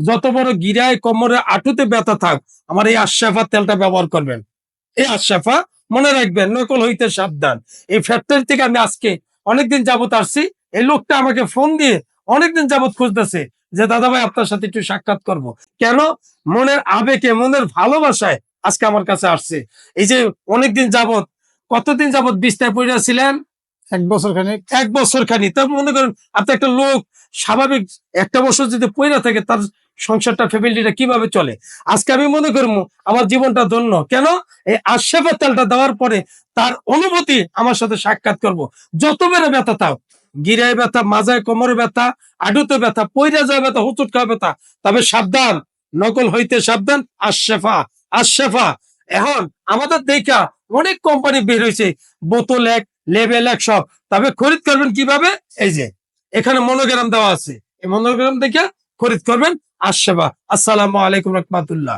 যত বড় গিরায় কোমরে আঁটুতে ব্যথা থাক, আমার এই আশরাফা তেলটা ব্যবহার করবেন। এই আশরাফা মনে রাখবেন, নকল হইতে সাবধান। এই ফ্যাক্টরি থেকে আমি আজকে অনেকদিন যাবত আসছি। এই লোকটা আমাকে ফোন দিয়ে অনেকদিন যাবত খুঁজতেছে যে দাদা ভাই আপনার সাথে একটু সাক্ষাৎ করব। কেন? মনের আবেগে, মনের ভালোবাসায় আজকে আমার কাছে আসছে। এই যে অনেকদিন যাবত, কতদিন যাবত বিছনায় পড়ে ছিলেন? 1 বছর খানিক। 1 বছর খানি। তা মনে করেন আপনি একটা লোক স্বাভাবিক 1টা বছর যদি পইরা থাকে, তার সংসারটা, ফ্যামিলিটা কিভাবে চলে? আজকে আমি মনে করবো আমার জীবনটা ধন্য। কেন? এই আশরাফের তেলটা দেওয়ার পরে তার অনুভূতি আমার সাথে সাক্ষাৎ করব। যত বেড়ে ব্যথা থাক, গিরায় ব্যথা, মাজায় কোমরে ব্যথা, আডুতে ব্যথা, পইরা যাওয়া ব্যথা, হুচুট খাওয়া ব্যথা, তবে সাবধান, নকল হইতে সাবধান। আশরাফা, আশরাফা। এখন আমাদের দেখা অনেক কোম্পানি বের হয়েছে, বোতল 1, লেভেল 1 সব। তবে খরিদ করবেন কিভাবে? এই যে এখানে মনোগ্রাম দেওয়া আছে, এই মনোগ্রাম দেখে খরিদ করবেন। আশরাফা। আসসালামু আলাইকুম রহমাতুল্লাহ।